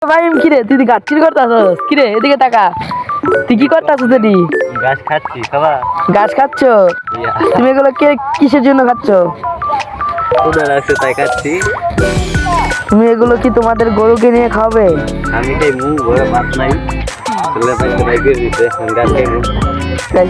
ভাই কিরে তুই গাছ করতেছস কিরে এদিকে তাকা তুই কি করতেছস এদি গাছ খাচ্ছি খাবা গাছ খাচ্ছ তুমি এগুলো কে কিসের জন্য খাচ্ছ উদার আছে তাই খাচ্ছি তুমি এগুলো কি তোমাদের গরুকে নিয়ে খাওয়াবে আমি খাই মু ঘরে ভাত নাই ছেলে পাইতে ভাই বের দিতে গাছ খাইবো তাই